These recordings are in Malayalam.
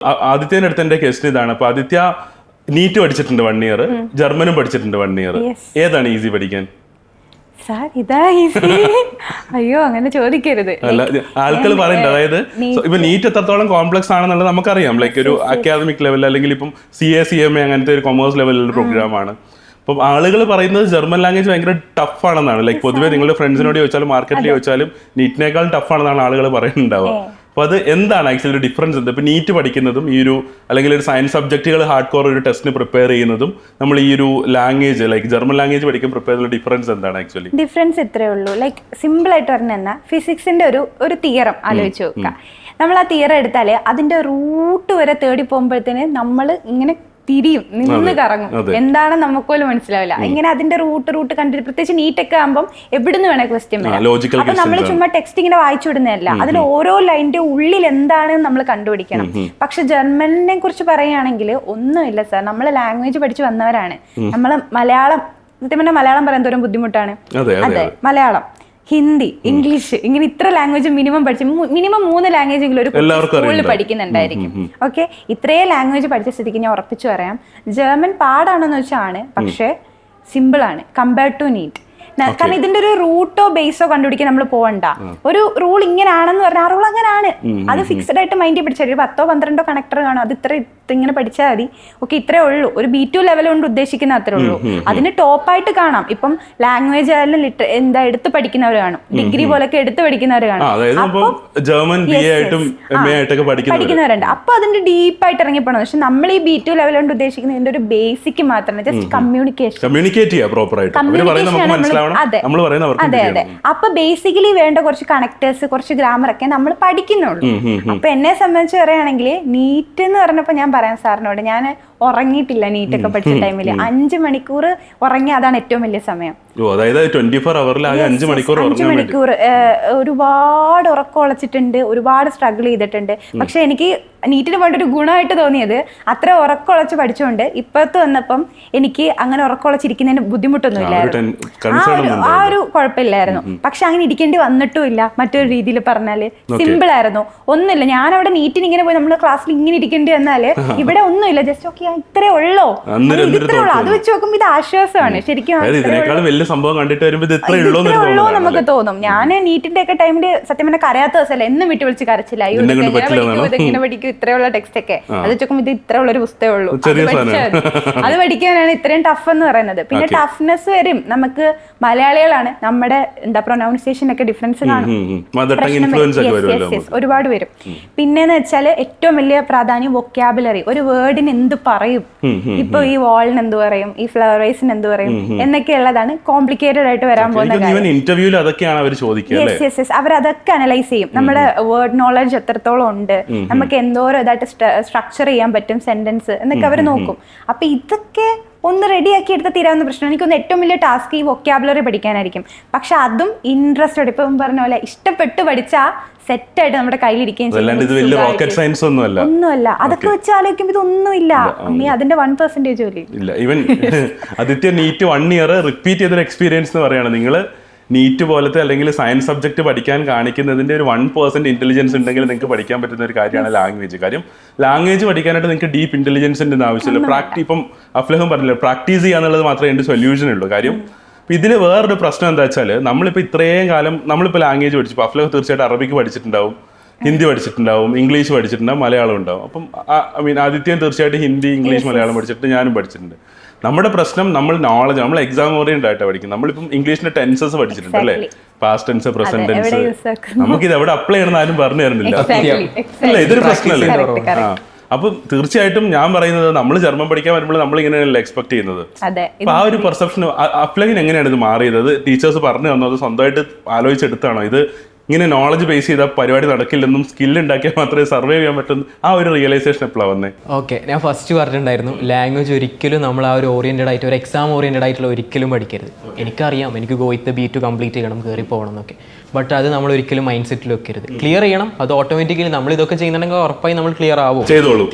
ആദിത്യന്റെ അടുത്ത് എന്റെ ക്വസ്റ്റ്യൻ ഇതാണ്. അപ്പൊ ആദിത്യ നീറ്റ് പഠിച്ചിട്ടുണ്ട് 1 ഇയർ, ജർമ്മനും പഠിച്ചിട്ടുണ്ട് 1 ഇയർ. ഏതാണ് ഈസി പഠിക്കാൻ? സാർ ഇതാ ഈസി. അയ്യോ അങ്ങനെ ചോദിക്കരുത്. ആൾക്കാർ പറയുന്നത് അതായത് ഇപ്പൊ നീറ്റ് എത്രത്തോളം കോംപ്ലക്സ് ആണെന്നുള്ളത് നമുക്കറിയാം. ലൈക്ക് ഒരു അക്കാദമിക് ലെവൽ അല്ലെങ്കിൽ ഇപ്പം CA അങ്ങനത്തെ ഒരു കൊമേഴ്സ് ലെവലിലുള്ള പ്രോഗ്രാം ആണ്. അപ്പം ആളുകൾ പറയുന്നത് ജർമ്മൻ ലാംഗ്വേജ് ഭയങ്കര ടഫ് ആണെന്നാണ്. ലൈക്ക് പൊതുവെ നിങ്ങളുടെ ഫ്രണ്ട്സിനോട് ചോദിച്ചാലും മാർക്കറ്റിൽ ചോദിച്ചാലും നീറ്റിനേക്കാൾ ടഫ് ആണെന്നാണ് ആളുകൾ പറയുന്നുണ്ടാവുക. അപ്പൊ അത് എന്താണ് ആക്ച്വലി ഒരു ഡിഫറൻസ്? എന്താ ഇപ്പൊ നീറ്റ് പഠിക്കുന്നതും ഈ ഒരു അല്ലെങ്കിൽ ഒരു സയൻസ് സബ്ജക്റ്റുകൾ ഹാർഡ് കോർ ഒരു ടെസ്റ്റിന് പ്രിപ്പയർ ചെയ്യുന്നതും നമ്മൾ ഈ ഒരു ലാംഗ്വേജ് ലൈക്ക് ജർമ്മൻ ലാംഗ്വേജ് പഠിക്കാൻ പ്രിപ്പയർ ചെയ്യുന്ന ഡിഫറൻസ് എന്താണ് ആക്ച്വലി? ഡിഫറൻസ് ഇത്രേ ഉള്ളൂ. ലൈക്ക് സിമ്പിൾ ആയിട്ട് പറഞ്ഞാൽ ഫിസിക്സിന്റെ ഒരു തിയറം ആലോചിച്ച് നോക്കുക. നമ്മൾ ആ തിയറം എടുത്താൽ അതിന്റെ റൂട്ട് വരെ തേടി പോകുമ്പോഴത്തേന് നമ്മൾ ഇങ്ങനെ തിരിയും, നിന്ന് കറങ്ങും, എന്താണ് നമുക്ക് പോലും മനസ്സിലാവില്ല. ഇങ്ങനെ അതിന്റെ റൂട്ട് കണ്ടിട്ട് പ്രത്യേകിച്ച് നീറ്റൊക്കെ ആകുമ്പോൾ എവിടുന്ന് വേണേ ക്വസ്റ്റ്യൻ വരാം. അപ്പൊ നമ്മൾ ചുമ്മാ ടെക്സ്റ്റ് ഇങ്ങനെ വായിച്ചു വിടുന്നതല്ല, അതിൽ ഓരോ ലൈനിന്റെ ഉള്ളിൽ എന്താണ് നമ്മൾ കണ്ടുപിടിക്കണം. പക്ഷെ ജർമ്മനെ കുറിച്ച് പറയുകയാണെങ്കിൽ ഒന്നുമില്ല സാർ, നമ്മൾ ലാംഗ്വേജ് പഠിച്ചു വന്നവരാണ്. നമ്മൾ മലയാളം സത്യം പറഞ്ഞാൽ മലയാളം പറയാൻ തോറും ബുദ്ധിമുട്ടാണ്. അതെ, മലയാളം, ഹിന്ദി, ഇംഗ്ലീഷ്, ഇങ്ങനെ ഇത്ര ലാംഗ്വേജ് മിനിമം 3 ലാംഗ്വേജ് എങ്കിലും ഒരു സ്കൂളിൽ പഠിക്കുന്നുണ്ടായിരിക്കും. ഓക്കെ, ഇത്രയും ലാംഗ്വേജ് പഠിച്ച സ്ഥിതിക്ക് ഞാൻ ഉറപ്പിച്ചു പറയാം, ജർമ്മൻ പാടാണെന്ന് വെച്ചാണ്, പക്ഷേ സിമ്പിൾ ആണ് കമ്പയർഡ് ടു നീറ്റ്. കാരണം ഇതിന്റെ ഒരു റൂട്ടോ ബേസോ കണ്ടുപിടിക്കാൻ നമ്മൾ പോകണ്ട. ഒരു റൂൾ ഇങ്ങനെയാണെന്ന് പറഞ്ഞാൽ ആ റൂൾ അങ്ങനെയാണ്, അത് ഫിക്സഡ് ആയിട്ട് മൈൻഡിൽ പഠിച്ചാൽ ഒരു 10-12 കണക്ടർ കാണും, അത് ഇങ്ങനെ പഠിച്ചാൽ മതി. ഓക്കെ, ഇത്രേ ഉള്ളൂ. ഒരു B2 ലെവൽ കൊണ്ട് ഉദ്ദേശിക്കുന്ന അത്രേ ഉള്ളൂ. അതിന് ടോപ്പായിട്ട് കാണാം. ഇപ്പം ലാംഗ്വേജ് ആയാലും എടുത്ത് പഠിക്കുന്നവർ കാണും, ഡിഗ്രി പോലൊക്കെ എടുത്ത് പഠിക്കുന്നവർ കാണും, പഠിക്കുന്നവരുണ്ട്. അപ്പൊ അതിന്റെ ഡീപ്പായിട്ട് ഇറങ്ങിപ്പോണം. പക്ഷെ നമ്മൾ ഈ B2 ലെവൽ കൊണ്ട് ഉദ്ദേശിക്കുന്ന ഇതിന്റെ ഒരു ബേസിക് മാത്രമാണ്, ജസ്റ്റ് കമ്മ്യൂണിക്കേഷൻ. അതെ അതെ. അപ്പൊ ബേസിക്കലി വേണ്ട കുറച്ച് കണക്ടേഴ്സ്, കുറച്ച് ഗ്രാമർ ഒക്കെ നമ്മൾ പഠിക്കുന്നുള്ളൂ. അപ്പൊ എന്നെ സംബന്ധിച്ച് പറയുകയാണെങ്കിൽ നീറ്റ് എന്ന് പറഞ്ഞപ്പോ ഞാൻ പറയാം സാറിനോട്, ഞാൻ ഉറങ്ങിയിട്ടില്ല നീറ്റൊക്കെ പഠിച്ച ടൈമിൽ. 5 മണിക്കൂർ ഉറങ്ങി, അതാണ് ഏറ്റവും വലിയ സമയം. 5 മണിക്കൂർ ഒരുപാട് ഉറക്കം ഉളച്ചിട്ടുണ്ട്, ഒരുപാട് സ്ട്രഗിൾ ചെയ്തിട്ടുണ്ട്. പക്ഷെ എനിക്ക് നീറ്റിന് പോയിട്ട് ഒരു ഗുണമായിട്ട് തോന്നിയത് അത്ര ഉറക്കം ഉളച്ച് പഠിച്ചുകൊണ്ട് ഇപ്പത്ത് വന്നപ്പം എനിക്ക് അങ്ങനെ ഉറക്കം ഉളച്ചിരിക്കുന്നതിന് ബുദ്ധിമുട്ടൊന്നുമില്ലായിരുന്നു. ആ ഒരു കുഴപ്പമില്ലായിരുന്നു. പക്ഷെ അങ്ങനെ ഇരിക്കേണ്ടി വന്നിട്ടും ഇല്ല. മറ്റൊരു രീതിയിൽ പറഞ്ഞാല് സിമ്പിൾ ആയിരുന്നു, ഒന്നുമില്ല. ഞാൻ അവിടെ നീറ്റിന് ഇങ്ങനെ പോയി നമ്മുടെ ക്ലാസ്സിൽ ഇങ്ങനെ ഇരിക്കേണ്ടി വന്നാല് ഇവിടെ ഒന്നുമില്ല, ജസ്റ്റ് ഓക്കെ ഇത്രേ ഉള്ളോ, ഇത്രേ ഉള്ളൂ. അത് വെച്ച് നോക്കുമ്പോൾ ഇത് ആശ്വാസമാണ് ശരിക്കും. ഉള്ളൂ നമുക്ക് തോന്നും. ഞാൻ നീറ്റിന്റെ ഒക്കെ ടൈമില് സത്യം പറഞ്ഞാൽ കരയാത്ത ദിവസമല്ല, എന്നും വിട്ടു വിളിച്ച് കരച്ചില്ല. ഇതെങ്ങനെ പഠിക്കും, ഇത്രയുള്ള ടെക്സ്റ്റ് ഒക്കെ, അത് വെച്ചോക്കും ഇത് ഇത്ര ഉള്ള ഒരു പുസ്തകമേ ഉള്ളൂ, അത് പഠിക്കാനാണ് ഇത്രയും ടഫ് എന്ന് പറയുന്നത്. പിന്നെ ടഫ്നെസ് വരും നമുക്ക്. മലയാളികളാണ്, നമ്മുടെ എന്താ പ്രൊനൗൺസിയേഷൻ ഒക്കെ ഡിഫറൻസ് കാണും, ഒരുപാട് വരും. പിന്നെന്ന് വെച്ചാല് ഏറ്റവും വലിയ പ്രാധാന്യം വൊക്കാബുലറി. ഒരു വേർഡിന് എന്ത് പറയും, ഇപ്പൊ ഈ വാളിന് എന്ത് പറയും, ഈ ഫ്ലവറൈസിന് എന്ത് പറയും എന്നൊക്കെ ഉള്ളതാണ് കോംപ്ലിക്കേറ്റഡ് ആയിട്ട് വരാൻ പോകുന്ന കാര്യം. അവരതൊക്കെ അനലൈസ് ചെയ്യും. നമ്മുടെ വേർഡ് നോളജ് എത്രത്തോളം ഉണ്ട്, നമുക്ക് എന്തോരം ഇതായിട്ട് സ്ട്രക്ചർ ചെയ്യാൻ പറ്റും സെന്റൻസ് എന്നൊക്കെ അവർ നോക്കും. അപ്പൊ ഇതൊക്കെ ഒന്ന് റെഡിയാക്കി എടുത്ത് തീരാവുന്ന പ്രശ്നം. എനിക്കൊന്ന് ഏറ്റവും വലിയ ടാസ്ക് ഈ വൊക്കാബുലറി പഠിക്കാനായിരിക്കും. പക്ഷെ അതും ഇൻട്രസ്റ്റോടെ, ഇപ്പം പറഞ്ഞ പോലെ ഇഷ്ടപ്പെട്ട് പഠിച്ചാൽ സെറ്റായിട്ട് നമ്മുടെ കയ്യിലിരിക്കുകയും ഒന്നുമല്ല. അതൊക്കെ വെച്ച് ആലോചിക്കുമ്പോൾ ഇതൊന്നുമില്ല. അമ്മ അതിന്റെ 1% പോലും ഇല്ല. Even Adithya NEET 1 year repeat ചെയ്തൊരു എക്സ്പീരിയൻസ് എന്ന് പറയുകയാണ്. നിങ്ങൾ നീറ്റ് പോലത്തെ അല്ലെങ്കിൽ സയൻസ് സബ്ജക്ട് പഠിക്കാൻ കാണിക്കുന്നതിന്റെ ഒരു 1% ഇന്റലിജൻസ് ഉണ്ടെങ്കിൽ നിങ്ങൾക്ക് പഠിക്കാൻ പറ്റുന്ന ഒരു കാര്യമാണ് ലാംഗ്വേജ്. കാര്യം ലാംഗ്വേജ് പഠിക്കാനായിട്ട് നിങ്ങൾക്ക് ഡീപ്പ് ഇന്റലിജൻസിന്റെ ആവശ്യമില്ല. ഇപ്പം അഫ്ലഹും പറഞ്ഞില്ല, പ്രാക്ടീസ് ചെയ്യാന്നുള്ളത് മാത്രമേ എൻ്റെ സൊല്യൂഷൻ ഉള്ളൂ. കാര്യം ഇതിൽ വേറൊരു പ്രശ്നം എന്താ വെച്ചാൽ, നമ്മളിപ്പോൾ ഇത്രയും കാലം നമ്മളിപ്പോൾ ലാംഗ്വേജ് പഠിച്ചു. ഇപ്പോൾ അഫ്ലഹ് തീർച്ചയായിട്ടും അറബിക്ക് പഠിച്ചിട്ടുണ്ടാവും, ഹിന്ദി പഠിച്ചിട്ടുണ്ടാവും, ഇംഗ്ലീഷ് പഠിച്ചിട്ടുണ്ടാവും, മലയാളം ഉണ്ടാവും. അപ്പം ആദിത്യൻ തീർച്ചയായിട്ടും ഹിന്ദി, ഇംഗ്ലീഷ്, മലയാളം പഠിച്ചിട്ട് ഞാനും പഠിച്ചിട്ടുണ്ട്. നമ്മുടെ പ്രശ്നം നമ്മൾ നോളജ്, നമ്മൾ എക്സാം ഓറിയന്റഡ് ആയിട്ടാണ് പഠിക്കുന്നത്. നമ്മളിപ്പം ഇംഗ്ലീഷിന്റെ ടെൻസസ് പഠിച്ചിട്ടുണ്ട് അല്ലേ, പാസ്റ്റ് ടെൻസ്, പ്രസന്റ് ടെൻസ്. നമുക്കിത് എവിടെ അപ്ലൈ ചെയ്യണമെന്ന് ആരും പറഞ്ഞു തരുന്നില്ല അല്ലേ, ഇതൊരു പ്രശ്നമല്ലേ? അപ്പൊ തീർച്ചയായിട്ടും ഞാൻ പറയുന്നത്, നമ്മൾ ജർമ്മൻ പഠിക്കാൻ വരുമ്പോൾ നമ്മൾ ഇങ്ങനെയല്ല എക്സ്പെക്ട് ചെയ്യുന്നത്. അപ്പൊ ആ ഒരു പെർസെപ്ഷൻ അഫ്ലഹിന് എങ്ങനെയാണ് ഇത് മാറിയത്? ടീച്ചേഴ്സ് പറഞ്ഞു തന്നോ, അത് സ്വന്തമായിട്ട് ആലോചിച്ചെടുത്താണോ? ഇത് ഇങ്ങനെ നോളജ് ബേസ് ചെയ്ത പരിപാടി നടക്കില്ലെന്നും സ്കിൽ ഉണ്ടാക്കിയാൽ മാത്രമേ സർവൈവ് ചെയ്യാൻ പറ്റും, ആ ഒരു റിയലൈസേഷൻ എപ്പോഴാണ് വന്നത്? ഓക്കെ, ഞാൻ ഫസ്റ്റ് പറഞ്ഞിട്ടുണ്ടായിരുന്നു ലാംഗ്വേജ് ഒരിക്കലും നമ്മൾ ആ ഒരു ഓറിയന്റഡ് ആയിട്ട്, ഒരു എക്സാം ഓറിയന്റഡ് ആയിട്ടുള്ള ഒരിക്കലും പഠിക്കരുത്. എനിക്കറിയാം എനിക്ക് ഗോയിത്ത് B2 കംപ്ലീറ്റ് ചെയ്യണം, കയറി പോകണം എന്നൊക്കെ. ബട്ട് അത് നമ്മൾ ഒരിക്കലും മൈൻഡ് സെറ്റിൽ വെക്കരുത്. ക്ലിയർ ചെയ്യണം. അത് ഓട്ടോമാറ്റിക്കലി നമ്മൾ ഇതൊക്കെ ചെയ്യുന്നുണ്ടെങ്കിൽ ഉറപ്പായി നമ്മൾ ക്ലിയർ ആവും,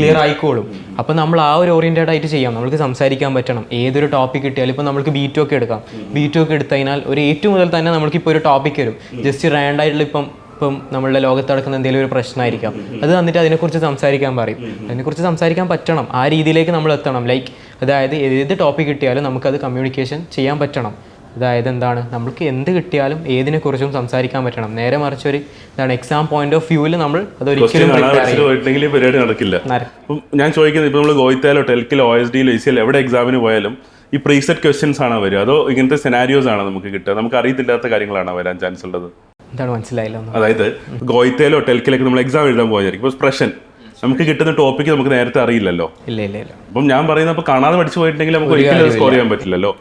ക്ലിയർ ആയിക്കോളും. അപ്പോൾ നമ്മൾ ആ ഒരു ഓറിയന്റഡ് ആയിട്ട് ചെയ്യാം. നമുക്ക് സംസാരിക്കാൻ പറ്റണം. ഏതൊരു ടോപ്പിക് കിട്ടിയാലും ഇപ്പോൾ നമുക്ക് B2 ഒക്കെ എടുക്കാം. B2 ഒക്കെ എടുത്തു കഴിഞ്ഞാൽ ഒരു A2 മുതൽ തന്നെ നമുക്ക് ഇപ്പോൾ ഒരു ടോപ്പിക് വരും. ജസ്റ്റ് റാൻഡ് ആയിട്ടുള്ള ഇപ്പം ഇപ്പം നമ്മളുടെ ലോകത്ത് നടക്കുന്ന എന്തെങ്കിലും ഒരു പ്രശ്നമായിരിക്കാം, അത് തന്നിട്ട് അതിനെക്കുറിച്ച് സംസാരിക്കാൻ പറയും. അതിനെക്കുറിച്ച് സംസാരിക്കാൻ പറ്റണം, ആ രീതിയിലേക്ക് നമ്മൾ എത്തണം. ലൈക്ക് അതായത് ഏത് ടോപ്പിക് കിട്ടിയാലും നമുക്കത് കമ്മ്യൂണിക്കേഷൻ ചെയ്യാൻ പറ്റണം. അതായത് എന്താണ്, നമുക്ക് എന്ത് കിട്ടിയാലും ഏതിനെക്കുറിച്ചും സംസാരിക്കാൻ പറ്റണം. നേരെ മറിച്ച് ഒരു എന്താണ് എക്സാം പോയിന്റ് ഓഫ് വ്യൂവിൽ നമ്മൾ അതൊരിക്കലും പരിപാടി നടക്കില്ല. ഞാൻ ചോദിക്കുന്നത്, ഇപ്പോൾ നമ്മൾ ഗോയിത്താലോ ടെൽക്കിലോ OSDയിലോ ECL എവിടെ എക്സാമിന് പോയാലും ഈ പ്രീസെറ്റ് ക്വസ്റ്റ്യൻസ് ആണോ വരിക, അതോ ഇങ്ങനത്തെ സെനാരിയോസ് ആണോ നമുക്ക് കിട്ടുക? നമുക്ക് അറിയത്തില്ലാത്ത കാര്യങ്ങളാണോ വരാൻ ചാൻസ് ഉള്ളത്? എന്താണ് മനസ്സിലായില്ല? അതായത് ഗോയിത്തയിലോ ടെൽക്കിലൊക്കെ നമ്മൾ എക്സാം എഴുതാൻ പോയായിരിക്കും, ഇപ്പോൾ പ്രശ്നം നമുക്ക് കിട്ടുന്ന ടോപ്പിക്ക് നമുക്ക് നേരത്തെ അറിയില്ലല്ലോ. ഇല്ല ഇല്ല ഇല്ല. അപ്പം ഞാൻ പറയുന്നത്, അപ്പോൾ കാണാതെ പഠിച്ചു പോയിട്ടുണ്ടെങ്കിൽ നമുക്ക് ഒരിക്കലും സ്കോർ ചെയ്യാൻ പറ്റില്ലല്ലോ.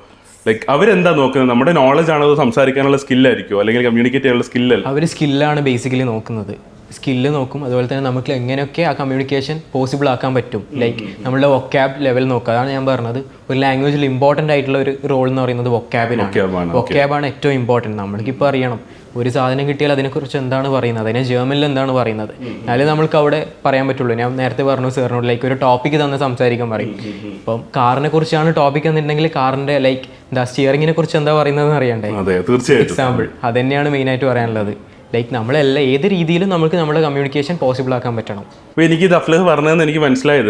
ലൈക്ക് അവരെന്താ നോക്കുന്നത്, നമ്മുടെ നോളജ് ആണോ അത് സംസാരിക്കാനുള്ള സ്കില്ലായിരിക്കുമോ അല്ലെങ്കിൽ കമ്മ്യൂണിക്കേറ്റ് ചെയ്യാനുള്ള സ്കില്ലല്ല? അവർ സ്കില്ലാണ് ബേസിക്കലി നോക്കുന്നത്. സ്കില്ല് നോക്കും, അതുപോലെ തന്നെ നമുക്ക് എങ്ങനെയൊക്കെ ആ കമ്മ്യൂണിക്കേഷൻ പോസിബിൾ ആക്കാൻ പറ്റും. ലൈക്ക് നമ്മളുടെ വൊക്കാബ് ലെവൽ നോക്കുക. അതാണ് ഞാൻ പറഞ്ഞത്, ഒരു ലാംഗ്വേജിൽ ഇമ്പോർട്ടൻ്റ് ആയിട്ടുള്ള ഒരു റോൾ എന്ന് പറയുന്നത് വൊക്കാബിനാണ്. വൊക്കാബാണ് ഏറ്റവും ഇമ്പോർട്ടൻറ്റ്. നമ്മൾക്കിപ്പോൾ അറിയണം ഒരു സാധനം കിട്ടിയാൽ അതിനെക്കുറിച്ച് എന്താണ് പറയുന്നത്, അതിനെ ജർമ്മനിൽ എന്താണ് പറയുന്നത്, എന്നാലും നമ്മൾക്ക് അവിടെ പറയാൻ പറ്റുള്ളൂ. ഞാൻ നേരത്തെ പറഞ്ഞു സാറിനോട്, ലൈക്ക് ഒരു ടോപ്പിക്ക് തന്നെ സംസാരിക്കാൻ പറയും. ഇപ്പം കാറിനെ കുറിച്ചാണ് ടോപ്പിക് എന്നുണ്ടെങ്കിൽ കാറിൻ്റെ ലൈക്ക് എന്താ സ്റ്റിയറിങ്ങിനെ കുറിച്ച് എന്താ പറയുന്നതെന്ന് അറിയണ്ടേ? എക്സാമ്പിൾ അത് തന്നെയാണ് മെയിനായിട്ട് പറയാനുള്ളത്. ലൈക്ക് നമ്മളെല്ലാം ഏത് രീതിയിലും നമുക്ക് നമ്മുടെ കമ്മ്യൂണിക്കേഷൻ പോസിബിൾ ആക്കാൻ പറ്റണം. ഇപ്പോൾ എനിക്ക് ഇത് അഫ്ലഹ് പറഞ്ഞതെന്ന് എനിക്ക് മനസ്സിലായത്,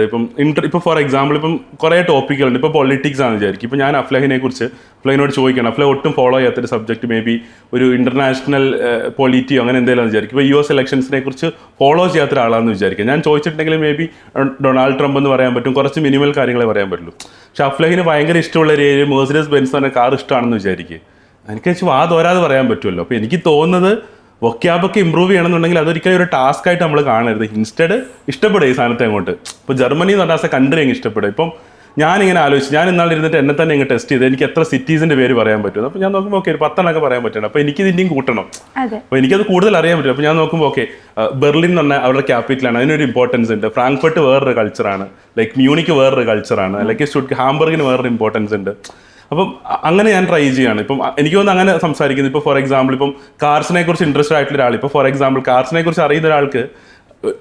ഇപ്പോൾ ഫോർ എക്സാമ്പിൾ ഇപ്പം കുറേ ടോപ്പിക്കുകളുണ്ട്. ഇപ്പോൾ പൊളിറ്റിക്സ് ആണെന്ന് വിചാരിക്കും. ഇപ്പോൾ ഞാൻ അഫ്ലഹിനെ കുറിച്ച് അഫ്ലഹിനോട് ചോദിക്കണം, അഫ്ലഹ് ഒട്ടും ഫോളോ ചെയ്യാത്തൊരു സബ്ജക്ട്, മേ ബി ഒരു ഇന്റർനാഷണൽ പൊളിറ്റിയോ അങ്ങനെ എന്തെങ്കിലും വിചാരിക്കും. ഇപ്പോൾ US ഇലക്ഷൻസിനെ കുറിച്ച് ഫോളോ ചെയ്യാത്ത ഒരാളാണെന്ന് വിചാരിക്കും. ഞാൻ ചോദിച്ചിട്ടുണ്ടെങ്കിൽ മേ ബി ഡൊണാൾഡ് ട്രംപ് എന്ന് പറയാൻ പറ്റും, കുറച്ച് മിനിമൽ കാര്യങ്ങളെ പറയാൻ പറ്റുള്ളൂ. പക്ഷെ അഫ്ലഹിന് ഭയങ്കര ഇഷ്ടമുള്ള ഒരു ഏരിയ മെഴ്സിഡീസ് ബെൻസ് പറഞ്ഞ കാർ ഇഷ്ടമാണെന്ന് വിചാരിക്കും. എനിക്ക് വെച്ച് വാതോരാതെ പറയാൻ പറ്റുമല്ലോ. അപ്പോൾ എനിക്ക് തോന്നുന്നത് വൊക്കാബൊക്കെ ഇമ്പ്രൂവ് ചെയ്യണമെന്നുണ്ടെങ്കിൽ അതൊരിക്കലും ഒരു ടാസ്ക് ആയിട്ട് നമ്മൾ കാണരുത്. ഇൻസ്റ്റഡ് ഇഷ്ടപ്പെടുക ഈ സാധനത്തെ അങ്ങോട്ട്. ഇപ്പോൾ ജർമ്മനി എന്ന് പറഞ്ഞാൽ കൺട്രി അങ്ങ് ഇഷ്ടപ്പെടും. ഇപ്പം ഞാനിങ്ങനെ ആലോചിച്ചു, ഞാൻ ഇന്നാൾ ഇരുന്നിട്ട് എന്നെ തന്നെ ഇങ്ങ് ടെസ്റ്റ് ചെയ്ത് എനിക്ക് എത്ര സിറ്റീസിൻ്റെ പേര് പറയാൻ പറ്റും. അപ്പോൾ ഞാൻ നോക്കുമ്പോൾ ഓക്കെ ഒരു 10 പറയാൻ പറ്റണം. അപ്പോൾ എനിക്ക് ഇതിൻ്റെയും കൂട്ടണം. അപ്പോൾ എനിക്കത് കൂടുതൽ അറിയാൻ പറ്റും. അപ്പോൾ ഞാൻ നോക്കുമ്പോൾ ഓക്കെ ബെർലിൻ എന്ന് പറഞ്ഞാൽ അവരുടെ ക്യാപിറ്റലാണ്, അതിനൊരു ഇമ്പോർട്ടൻസ് ഉണ്ട്. ഫ്രാങ്ക്ഫർട്ട് വേറൊരു കൾച്ചറാണ്, ലൈക്ക് മ്യൂണിക്ക് വേറൊരു കൾച്ചറാണ്, ലൈക്ക് ഹാംബർഗിന് വേറൊരു ഇമ്പോർട്ടൻസ് ഉണ്ട്. അപ്പം അങ്ങനെ ഞാൻ ട്രൈ ചെയ്യാണ്. ഇപ്പം എനിക്ക് തോന്നുന്നു അങ്ങനെ സംസാരിക്കുന്നത്. ഇപ്പോൾ ഫോർ എക്സാമ്പിൾ ഇപ്പം കാർസിനെ കുറിച്ച് ഇൻട്രസ്റ്റഡ് ആയിട്ടുള്ള ഒരാൾ, ഇപ്പോൾ ഫോർ എക്സാമ്പിൾ കാർസിനെ കുറിച്ച് അറിയുന്ന ഒരാൾക്ക്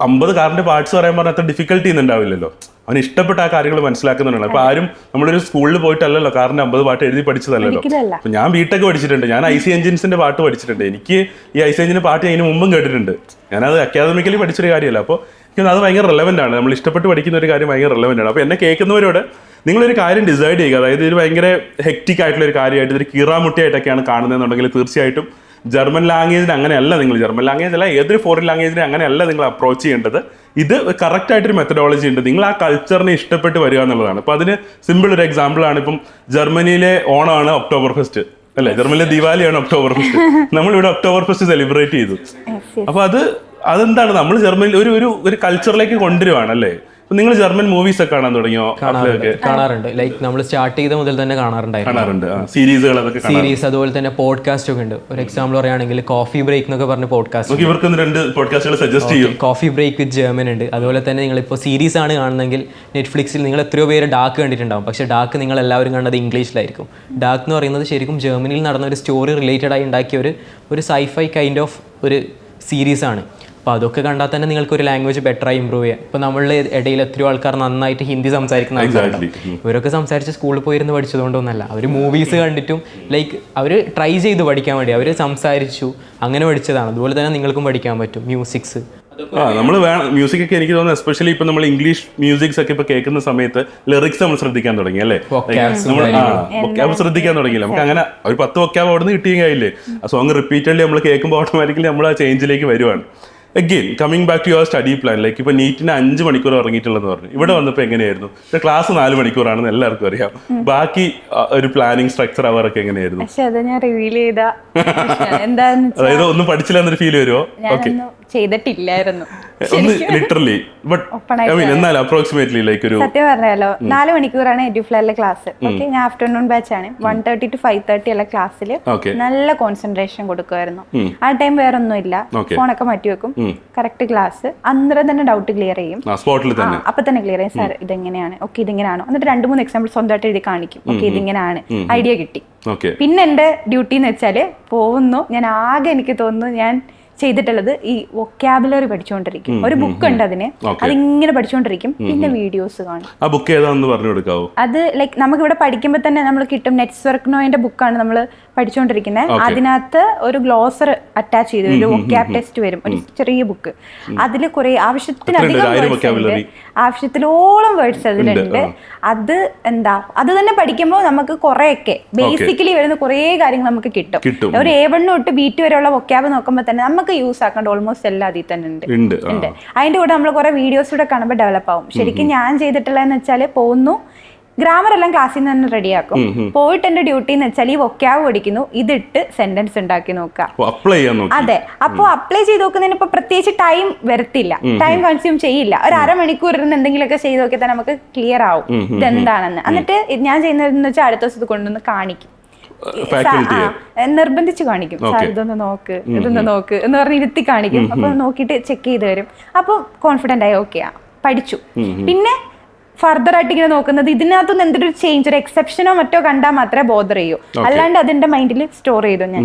50 കാറിൻ്റെ പാർട്സ് പറയാൻ പറഞ്ഞാൽ അത്ര ഡിഫിക്കൽട്ടി ഒന്നും ഉണ്ടാവില്ലല്ലോ. അവന് ഇഷ്ടപ്പെട്ട ആ കാര്യങ്ങൾ മനസ്സിലാക്കുന്നുണ്ടല്ലോ. അപ്പോൾ ആരും നമ്മളൊരു സ്കൂളിൽ പോയിട്ടല്ലല്ലോ കാറിൻ്റെ 50 പാട്ട് എഴുതി പഠിച്ചതല്ലല്ലോ. അപ്പം ഞാൻ ബിടെക് പഠിച്ചിട്ടുണ്ട്, ഞാൻ IC എഞ്ചിൻസിൻ്റെ പാട്ട് പഠിച്ചിട്ടുണ്ട്. എനിക്ക് ഈ IC എഞ്ചിൻ്റെ പാട്ട് അതിന് മുമ്പും കേട്ടിട്ടുണ്ട്. ഞാനത് അക്കാദമിക്കലി പഠിച്ചൊരു കാര്യമല്ല. അപ്പോൾ എനിക്ക് അത് ഭയങ്കര റെലവൻ്റ് ആണ്. നമ്മൾ ഇഷ്ടപ്പെട്ട് പഠിക്കുന്ന ഒരു കാര്യം ഭയങ്കര റെലവൻ്റ് ആണ്. അപ്പോൾ എന്നെ കേൾക്കുന്നവരോട് നിങ്ങളൊരു കാര്യം ഡിസൈഡ് ചെയ്യുക. അതായത് ഇത് ഭയങ്കര ഹെക്റ്റിക് ആയിട്ടുള്ള ഒരു കാര്യമായിട്ട്, ഇതൊരു കീറാമുട്ടിയായിട്ടൊക്കെയാണ് കാണുന്നതെന്നുണ്ടെങ്കിൽ തീർച്ചയായിട്ടും ജർമ്മൻ ലാംഗ്വേജിന് അങ്ങനെയല്ല. നിങ്ങൾ ജർമ്മൻ ലാംഗ്വേജ് അല്ല, ഏതൊരു ഫോറിൻ ലാംഗ്വേജിനെ അങ്ങനെയല്ല നിങ്ങൾ അപ്രോച്ച് ചെയ്യേണ്ടത്. ഇത് കറക്റ്റായിട്ടൊരു മെത്തഡോളജി ഉണ്ട്. നിങ്ങൾ ആ കൾച്ചറിനെ ഇഷ്ടപ്പെട്ട് വരിക എന്നുള്ളതാണ്. അപ്പോൾ അതിന് സിമ്പിൾ ഒരു എക്സാമ്പിളാണ്, ഇപ്പം ജർമ്മനിയിലെ ഓണമാണ് ഒക്ടോബർ ഫെസ്റ്റ് അല്ലേ, ജർമ്മനിലെ ദിവാലിയാണ് ഒക്ടോബർ ഫെസ്റ്റ്. നമ്മളിവിടെ ഒക്ടോബർ ഫെസ്റ്റ് സെലിബ്രേറ്റ് ചെയ്തു. അപ്പോൾ അതെന്താണ്, നമ്മൾ ജർമ്മനിൽ ഒരു കൾച്ചറിലേക്ക് കൊണ്ടുവരുവാണ് അല്ലേ. നിങ്ങൾ ജർമ്മൻ മൂവീസ് ഒക്കെ കാണാൻ തുടങ്ങിയോ? കാണാറുണ്ട്. ലൈക്ക് നമ്മൾ സ്റ്റാർട്ട് ചെയ്ത മുതൽ തന്നെ കാണാറുണ്ട്. സീരീസുകൾ, അതുപോലെ തന്നെ പോഡ്കാസ്റ്റ് ഒക്കെ ഉണ്ട്. ഒരു എക്സാമ്പിൾ പറയുകയാണെങ്കിൽ കോഫി ബ്രേക്ക് എന്നൊക്കെ പറഞ്ഞ പോഡ്കാസ്റ്റ്, ഇവർക്ക് 2 പോഡ്കാസ്റ്റുകൾ സജസ്റ്റ് ചെയ്യും. കോഫി ബ്രേക്ക് വിത്ത് ജർമ്മൻ ഉണ്ട്. അതുപോലെ തന്നെ നിങ്ങളിപ്പോൾ സീരീസ് ആണ് കാണുന്നെങ്കിൽ നെറ്റ്ഫ്ലിക്സിൽ നിങ്ങൾ എത്രയോ പേര് ഡാർക്ക് കണ്ടിട്ടുണ്ടാവും. പക്ഷേ ഡാർക്ക് നിങ്ങൾ എല്ലാവരും കണ്ടത് ഇംഗ്ലീഷിലായിരിക്കും. ഡാർക്ക് എന്ന് പറയുന്നത് ശരിക്കും ജർമ്മനിയിൽ നടന്ന ഒരു സ്റ്റോറി റിലേറ്റഡ് ആയി ഉണ്ടാക്കിയ ഒരു സൈഫൈ കൈൻഡ് ഓഫ് ഒരു സീരീസാണ്. അപ്പോൾ അതൊക്കെ കണ്ടാൽ തന്നെ നിങ്ങൾക്ക് ഒരു ലാംഗ്വേജ് ബെറ്ററായി ഇമ്പ്രൂവ് ചെയ്യാം. ഇപ്പോൾ നമ്മളുടെ ഇടയിൽ എത്രയോ ആൾക്കാർ നന്നായിട്ട് ഹിന്ദി സംസാരിക്കുന്ന ആൾക്കാരുണ്ട്. ഇവരൊക്കെ സംസാരിച്ച് സ്കൂളിൽ പോയിരുന്ന് പഠിച്ചതുകൊണ്ടൊന്നല്ല, അവർ മൂവീസ് കണ്ടിട്ടും ലൈക്ക് അവർ ട്രൈ ചെയ്ത് പഠിക്കാൻ വേണ്ടി അവർ സംസാരിച്ചു അങ്ങനെ പഠിച്ചതാണ്. അതുപോലെ തന്നെ നിങ്ങൾക്കും പഠിക്കാൻ പറ്റും. മ്യൂസിക്സ് നമ്മൾ വേണം. മ്യൂസിക് ഒക്കെ എനിക്ക് തോന്നുന്നു എസ്പെഷ്യലി ഇപ്പം നമ്മൾ ഇംഗ്ലീഷ് മ്യൂസിക്സ് ഒക്കെ ഇപ്പോൾ കേൾക്കുന്ന സമയത്ത് ലിറിക്സ് നമ്മൾ ശ്രദ്ധിക്കാൻ തുടങ്ങി അല്ലേ. നമ്മൾ ശ്രദ്ധിക്കാൻ തുടങ്ങിയില്ല. നമുക്ക് അങ്ങനെ ഒരു 10 വൊക്കാബ് അവിടെ നിന്ന് കിട്ടിയ കഴിയില്ലേ. ആ സോങ് റിപ്പീറ്റഡ്ലി നമ്മൾ കേൾക്കുമ്പോൾ ഓട്ടോമാറ്റിക്കലി നമ്മൾ ആ ചേഞ്ചിലേക്ക് വരുവാണ്. Again coming back to your study plan, like ഇപ്പോൾ നീറ്റിന് 5 മണിക്കൂർ ഇറങ്ങിയിട്ടുള്ളതെന്ന് പറഞ്ഞു. ഇവിടെ വന്നപ്പോൾ എങ്ങനെയായിരുന്നു? ക്ലാസ് 4 മണിക്കൂറാണെന്ന് എല്ലാവർക്കും അറിയാം. ബാക്കി ഒരു പ്ലാനിങ് സ്ട്രക്ചർ അവരൊക്കെ എങ്ങനെയായിരുന്നു? അതായത് ഒന്നും പഠിച്ചില്ല എന്നൊരു ഫീൽ വരുമോ? ഓക്കെ, ചെയ്തിട്ടില്ലായിരുന്നു ലിറ്ററലി, ബട്ട് എന്നാൽ അപ്രോക്സിമേറ്റ്ലി ലൈക്ക് ഒരു സത്യം പറഞ്ഞാലോ 4 മണിക്കൂറാണ് എഡ്യൂഫ്ലറിലെ ക്ലാസ്. ഓക്കെ, ഞാൻ ആഫ്റ്റർനൂൺ ബാച്ച് ആണ്. 1:30 to 5:30 ഉള്ള ക്ലാസ്സിൽ നല്ല കോൺസെൻട്രേഷൻ കൊടുക്കുമായിരുന്നു. ആ ടൈം വേറെ ഒന്നുമില്ല, ഫോണൊക്കെ മാറ്റി വെക്കും, കറക്റ്റ് ക്ലാസ് അന്നേരം തന്നെ ഡൗട്ട് ക്ലിയർ ചെയ്യും. അപ്പൊ തന്നെ ക്ലിയർ ചെയ്യും. സാർ ഇതെങ്ങനെയാണ്, ഓക്കെ ഇതിങ്ങനെയാണോ, എന്നിട്ട് 2-3 എക്സാമ്പിൾ സ്വന്തമായിട്ട് എഴുതി കാണിക്കും. ഓക്കെ ഇതിങ്ങനെയാണ്, ഐഡിയ കിട്ടി. പിന്നെ എന്റെ ഡ്യൂട്ടി എന്ന് വെച്ചാല് പോകുന്നു, ഞാൻ ആകെ എനിക്ക് തോന്നുന്നു ഞാൻ ചെയ്തിട്ടുള്ളത് ഈ വൊക്കാബുലറി പഠിച്ചുകൊണ്ടിരിക്കും. ഒരു ബുക്ക് ഉണ്ട് അതിന്, അതിങ്ങനെ പഠിച്ചുകൊണ്ടിരിക്കും. പിന്നെ വീഡിയോസ് കാണും. ആ ബുക്ക് ഏതാണെന്ന് പറഞ്ഞു കൊടുക്കാവോ? അത് ലൈക്ക് നമുക്ക് ഇവിടെ പഠിക്കുമ്പോൾ തന്നെ നമ്മൾ കിട്ടും. നെറ്റ്സ്വർക്ക് നോയിന്റെ ബുക്കാണ് നമ്മൾ പഠിച്ചുകൊണ്ടിരിക്കുന്നത്. അതിനകത്ത് ഒരു ഗ്ലോസർ അറ്റാച്ച് ചെയ്ത് ഒരു വൊക്കാബ് ടെസ്റ്റ് വരും, ഒരു ചെറിയ ബുക്ക്. അതിൽ കുറെ ആവശ്യത്തിലോളം വേർഡ്സ് അതിലുണ്ട്. അത് എന്താ, അത് തന്നെ പഠിക്കുമ്പോൾ നമുക്ക് കുറെയൊക്കെ ബേസിക്കലി വരുന്ന കുറേ കാര്യങ്ങൾ നമുക്ക് കിട്ടും. ഒരു A1 തൊട്ട് B2 വരെയുള്ള വൊക്കാബ് നോക്കുമ്പോൾ തന്നെ നമുക്ക് യൂസ് ആക്കേണ്ട ഓൾമോസ്റ്റ് എല്ലാം അതിൽ തന്നെ ഉണ്ട്. അതിന്റെ കൂടെ നമ്മൾ കുറെ വീഡിയോസ് കൂടെ കാണുമ്പോൾ ഡെവലപ്പ് ആവും. ശരിക്കും ഞാൻ ചെയ്തിട്ടുള്ളതെന്ന് വെച്ചാൽ പോകുന്നു, ഗ്രാമർ എല്ലാം ക്ലാസ്സിൽ നിന്ന് തന്നെ റെഡിയാക്കും. പോയിട്ട് എന്റെ ഡ്യൂട്ടി എന്ന് വെച്ചാൽ ഈ വൊക്കാബ് പഠിക്കുന്നു, ഇതിട്ട് സെന്റൻസ് ഉണ്ടാക്കി നോക്കാം. അതെ, അപ്പോൾ അപ്ലൈ ചെയ്ത് നോക്കുന്നതിന് ഇപ്പൊ പ്രത്യേകിച്ച് ടൈം വരത്തില്ല, ടൈം കൺസ്യൂം ചെയ്യില്ല. ഒരു അരമണിക്കൂർ ഇരുന്ന് എന്തെങ്കിലുമൊക്കെ ചെയ്ത് നോക്കിയാൽ തന്നെ നമുക്ക് ക്ലിയർ ആവും ഇതെന്താണെന്ന്. എന്നിട്ട് ഞാൻ ചെയ്യുന്നതെന്ന് വെച്ചാൽ അടുത്ത ദിവസത്ത് കൊണ്ടുവന്ന് കാണിക്കും, നിർബന്ധിച്ച് കാണിക്കും. സാർ ഇതൊന്ന് നോക്ക്, ഇതൊന്ന് നോക്ക് എന്ന് പറഞ്ഞ് ഇരുത്തി കാണിക്കും. അപ്പൊ നോക്കിയിട്ട് ചെക്ക് ചെയ്ത് വരും. അപ്പൊ കോൺഫിഡന്റ് ആയി, ഓക്കെ പഠിച്ചു. പിന്നെ ഫർദർ ആയിട്ട് ഇങ്ങനെ നോക്കുന്നത് ഇതിനകത്തുനിന്ന് എന്തൊരു ചേഞ്ച്, ഒരു എക്സെപ്ഷനോ മറ്റോ കണ്ടാൽ മാത്രമേ ബോധർ ചെയ്യൂ. അല്ലാണ്ട് അതിന്റെ മൈൻഡിൽ സ്റ്റോർ ചെയ്തു ഞാൻ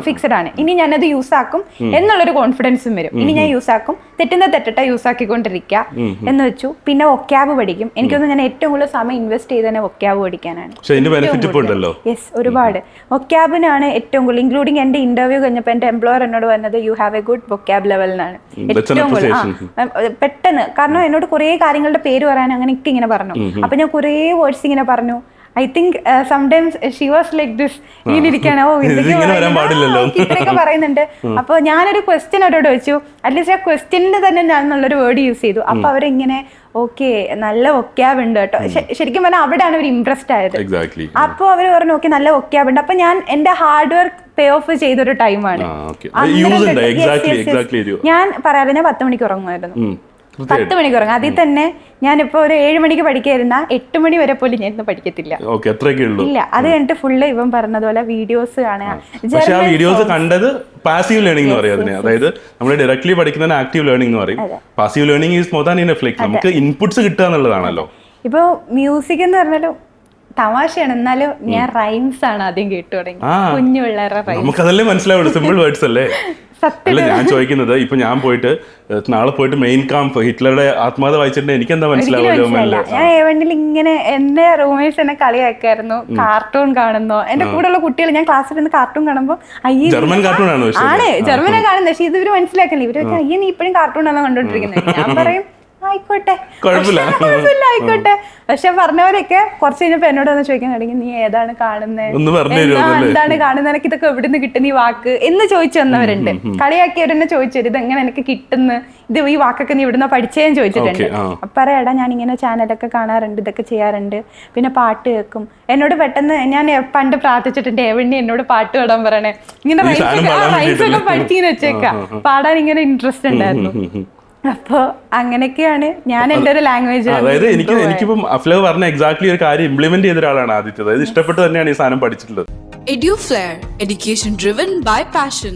ഫിക്സഡ് ആണ്. ഇനി ഞാനത് യൂസ് ആക്കും എന്നുള്ളൊരു കോൺഫിഡൻസും വരും. ഇനി ഞാൻ യൂസ് ആക്കും, തെറ്റ യൂസ് ആക്കിക്കൊണ്ടിരിക്കുക എന്ന് വെച്ചു. പിന്നെ വൊക്കാബ് പഠിക്കും. എനിക്കൊന്ന് ഞാൻ ഏറ്റവും കൂടുതൽ സമയം ഇൻവെസ്റ്റ് ചെയ്ത് തന്നെ വൊക്കാബ് പഠിക്കാനാണ്. യെസ്, ഒരുപാട് വൊക്കാബിനാണ് ഏറ്റവും കൂടുതൽ. ഇൻക്ലൂഡിങ് എന്റെ ഇന്റർവ്യൂ കഴിഞ്ഞപ്പോൾ എന്റെ എംപ്ലോയർ എന്നോട് പറഞ്ഞത് you have A good വൊക്കാബ് level എന്നാണ്. ഏറ്റവും കൂടുതൽ പെട്ടെന്ന്, കാരണം എന്നോട് കുറേ കാര്യങ്ങളുടെ പേര് പറയാൻ അങ്ങനെയൊക്കെ ഇങ്ങനെ പറഞ്ഞു. അപ്പൊ ഞാൻ കുറേ വേർഡ്സ് ഇങ്ങനെ പറഞ്ഞു. I think sometimes she was like this, ഇങ്ങനെ ഇരിക്കുകയാണ്, ഓ ഇത്രയൊക്കെ പറയുന്നുണ്ട്. അപ്പൊ ഞാനൊരു ക്വസ്റ്റ്യൻ അവരോട് വെച്ചു, അറ്റ്ലീസ്റ്റ് ആ ക്വസ്റ്റ്യനിൽ തന്നെ ഞാൻ എന്നുള്ളൊരു വേർഡ് യൂസ് ചെയ്തു. അപ്പൊ അവരിങ്ങനെ ഓക്കെ നല്ല വൊക്കാബ് ഉണ്ട് കേട്ടോ. ശരിക്കും പറഞ്ഞാൽ അവിടെയാണ് അവർ ഇംപ്രസ്ഡ് ആയത്. അപ്പൊ അവർ പറഞ്ഞു ഓക്കെ നല്ല വൊക്കാബ് ഉണ്ട്. അപ്പൊ ഞാൻ എന്റെ ഹാർഡ് വർക്ക് പേ ഓഫ് ചെയ്തൊരു ടൈമാണ്. ഞാൻ പറയാതെ ഞാൻ 10 മണിക്ക് ഉറങ്ങുമായിരുന്നു. 10 മണിക്ക് ഉറങ്ങും. അതിൽ തന്നെ ഞാനിപ്പോ ഒരു 7 മണിക്ക് പഠിക്കാതിരുന്ന 8 മണി വരെ പോലും ഞാൻ ഇന്ന് പഠിക്കത്തില്ല. ഇല്ല, അത് കഴിഞ്ഞിട്ട് ഫുള്ള് ഇവൻ പറഞ്ഞതുപോലെ വീഡിയോസ് കാണുക. വീഡിയോസ് കണ്ടത് പാസീവ് ലേണിംഗ് എന്ന് പറയും അതിനെ. അതായത് നമ്മൾ ഡയറക്ട്ലി പഠിക്കുന്നതിന് ആക്റ്റീവ് ലേണിംഗ് എന്ന് പറയും. Passive learning is more than in efflux. നമുക്ക് ഇൻപുട്സ് കിട്ടുക എന്നുള്ളതാണല്ലോ. ഇപ്പൊ മ്യൂസിക് എന്ന് പറഞ്ഞാലും തമാശയാണ്, എന്നാലും ഞാൻ റൈംസ് ആണ് ആദ്യം കേട്ടു തുടങ്ങി. കുഞ്ഞു പിള്ളേരുടെ റൈംസ് നമുക്കതല്ലേ മനസ്സിലാവുള്ളൂ, സിമ്പിൾ വേർഡ്സ് അല്ലേ. അല്ല, ഞാൻ ചോദിക്കുന്നത് ഇപ്പൊ ഞാൻ പോയിട്ട് നാളെ പോയിട്ട് മെയിൻ കാമ്പ് ഹിറ്റ്ലറുടെ ആത്മകഥ വായിച്ചിട്ടുണ്ടെങ്കിൽ എനിക്ക് എന്താ മനസ്സിലാവുമല്ലോ. ഞാൻ ഏവണ്ടിൽ ഇങ്ങനെ എന്റെ റൂമേഴ്സ് എന്നെ കളിയാക്കായിരുന്നു, കാർട്ടൂൺ കാണുന്നോ. എന്റെ കൂടെയുള്ള കുട്ടികൾ ഞാൻ ക്ലാസ്സിൽ നിന്ന് കാർട്ടൂൺ കാണുമ്പോൾ അയ്യേ ജർമ്മൻ കാർട്ടൂൺ ആണ് ജർമ്മനാ കാണുന്നത്. പക്ഷെ ഇത് ഇവര് മനസ്സിലാക്കില്ല. ഇവര് അയ്യേ നീ ഇപ്പഴും കാർട്ടൂൺ ആണോ കണ്ടോണ്ടിരിക്കുന്നത്. ഞാൻ പറയും ആയിക്കോട്ടെ ആയിക്കോട്ടെ. പക്ഷെ പറഞ്ഞവരൊക്കെ കുറച്ച് കഴിഞ്ഞപ്പോ എന്നോട് വന്ന് ചോദിക്കാൻ തുടങ്ങി, നീ ഏതാണ് കാണുന്നത്, എന്താണ് കാണുന്നത്, എനിക്ക് ഇതൊക്കെ എവിടെ നിന്ന് കിട്ടുന്ന ഈ വാക്ക് എന്ന് ചോദിച്ചു വന്നവരുണ്ട്. കളിയാക്കിയവരെന്നെ ചോദിച്ചു ഇത് എങ്ങനെ എനിക്ക് കിട്ടുന്നു, ഇത് ഈ വാക്കൊക്കെ നീ ഇവിടുന്ന് പഠിച്ചേന്ന് ചോദിച്ചിട്ടുണ്ട്. അപ്പൊ പറയാടാ ഞാൻ ഇങ്ങനെ ചാനലൊക്കെ കാണാറുണ്ട്, ഇതൊക്കെ ചെയ്യാറുണ്ട്, പിന്നെ പാട്ട് കേൾക്കും. എന്നോട് പെട്ടെന്ന് ഞാൻ പണ്ട് പ്രാർത്ഥിച്ചിട്ടുണ്ട് എവിടെ എന്നോട് പാട്ട് പാടാൻ പറയണേ. ഇങ്ങനെ റൈംസൊക്കെ പഠിച്ചിങ്ങനെ വെച്ചേക്കാം, പാടാൻ ഇങ്ങനെ ഇൻട്രസ്റ്റ് ഉണ്ടായിരുന്നു. അപ്പൊ അങ്ങനെയൊക്കെയാണ് ഞാൻ എന്റെ ഒരു ലാംഗ്വേജ്. അതായത് എനിക്കിപ്പം അഫ്ലവ് പറഞ്ഞ എക്സാക്ട്ലി ഒരു കാര്യം ഇംപ്ലിമെന്റ് ചെയ്ത ഒരാളാണ് ആദിത്യ. അതായത് ഇഷ്ടപ്പെട്ട് തന്നെയാണ് ഈ സാധനം പഠിച്ചിട്ടുള്ളത്. EduFlair, education driven by passion.